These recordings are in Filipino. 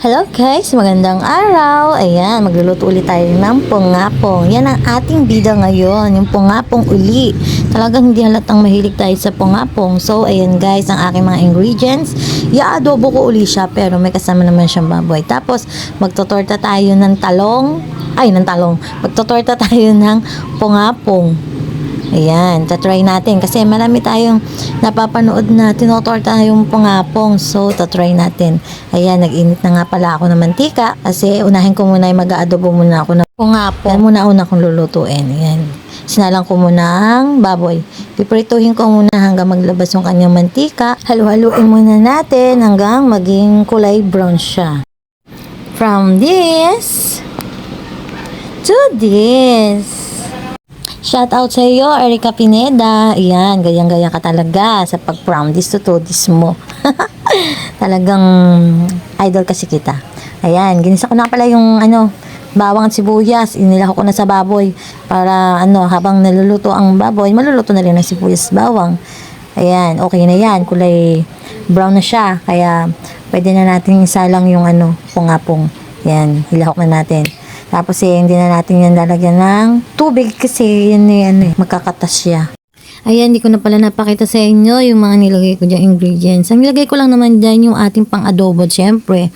Hello guys, magandang araw. Ayan, magluluto ulit tayo ng pongapong. Yan ang ating bida ngayon, yung pongapong uli. Talagang hindi halatang mahilig tayo sa pongapong. So, ayan guys, ang aking mga ingredients. I-adobo ko uli siya, pero may kasama naman siyang baboy. Tapos, magtotorta tayo ng talong. Magtotorta tayo ng pongapong. Ayan, tatry natin. Kasi marami tayong napapanood na tinotorta yung pongapong. So, tatry natin. Ayan, nag-init na nga pala ako ng mantika. Kasi unahin ko muna yung mag-aadobo muna ako ng pongapong. Yan muna una kong lulutuin. Ayan. Sinalang ko muna ang baboy. Piprituhin ko muna hanggang maglabas yung kanyang mantika. Halu-haluin muna natin hanggang maging kulay brown siya. From this to this. Shout out sa iyo, Erica Pineda. Ayan, gayang-gaya ka talaga sa pag-from this to this mo. Talagang idol kasi kita. Ayan, ginisa ko na pala yung bawang at sibuyas. Inilako ko na sa baboy para habang naluluto ang baboy, maluluto na rin ang sibuyas bawang. Ayan, okay na yan. Kulay brown na siya. Kaya pwede na natin isalang yung pongapong. Ayan, hilahok na natin. Tapos hindi na natin yan lalagyan ng tubig kasi yan magkakatas siya. Ayan, hindi ko na pala napakita sa inyo yung mga nilagay ko dyan ingredients. Ang nilagay ko lang naman dyan yung ating pang-adobo, syempre.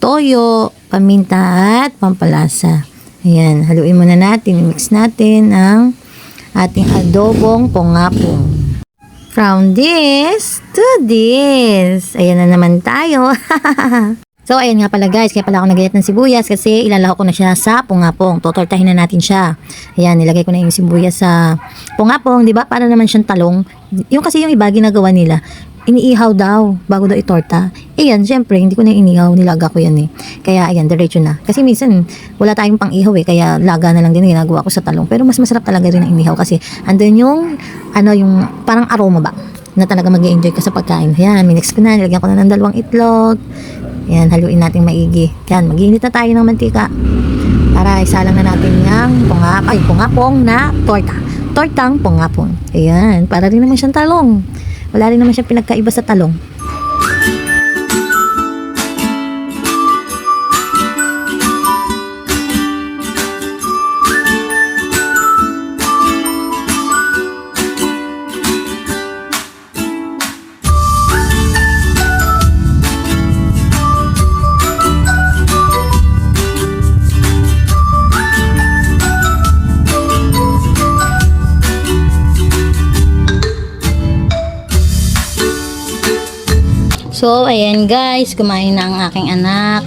Toyo, paminta at pampalasa. Ayan, haluin muna natin, mix natin ang ating adobong pongapong. From this to this. Ayan na naman tayo. So, ayan nga pala guys, kaya pala ako nagayat ng sibuyas kasi ilalako ko na siya sa pongapong. Totortahin na natin siya. Ayan, nilagay ko na yung sibuyas sa pongapong, di ba? Para naman siyang talong. Yung kasi yung iba ginagawa nila, iniihaw daw bago daw itorta. Ayan, syempre, hindi ko na inihaw, nilaga ko yan Kaya, ayan, diretso na. Kasi minsan, wala tayong pang-ihaw kaya laga na lang din ginagawa ko sa talong. Pero mas masarap talaga rin ang inihaw kasi andun yung, yung parang aroma ba? Na talaga mag-i-enjoy ka sa pagkain. Ayan, minix ko na, nilagyan ko na ng 2 itlog. Ayan, haluin natin maigi. Ayan, mag-iinit na tayo ng mantika. Para isalang na natin yung pongapong na torta. Tortang pongapong. Ayan, para rin naman siyang talong. Wala rin naman siyang pinagkaiba sa talong. So, ayan guys, kumain na ang aking anak.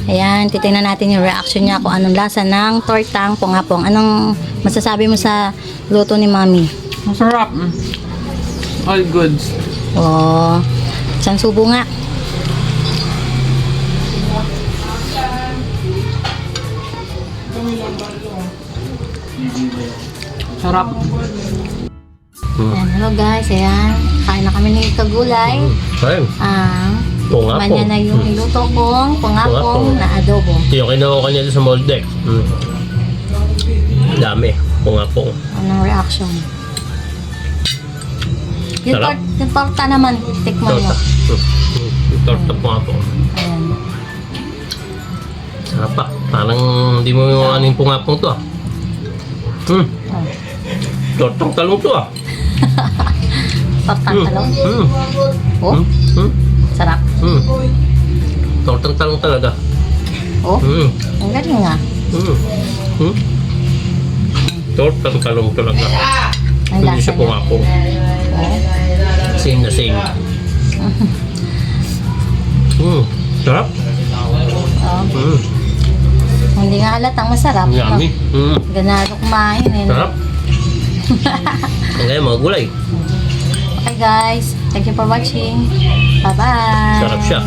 Ayan, titingnan natin yung reaction niya kung anong lasa ng tortang pongapong. Anong masasabi mo sa luto ni Mami? Masarap. All goods. Oh, isang subo nga. Sarap. Ayan, hello guys, ayan. Kain na kami ng kagulay. Ayun. Pongapong. Manya na yung iluto kong pongapong na adobo. Yung kinuha ko niya sa molde. Dami. Pongapong. Anong reaction? Yung, Sarap. yung torta naman, tikman mo. Torta pongapong. Ayan. Sarap pa. Parang hindi mo yung yung pongapong to Oh. Tortang talong to Tortang talong. Oh, sarap. Tortang talong talaga. Oh, ang galing nga. Tortang talong talaga. Ang Hindi lasa siya niya. pongapong. Oh. Same na same. Sarap. Oh. Hindi nga halatang masarap. Yummy. Ganado kumain Sarap. Ang gaya mga gulay. Okay guys, thank you for watching. Bye-bye. Sarap siya.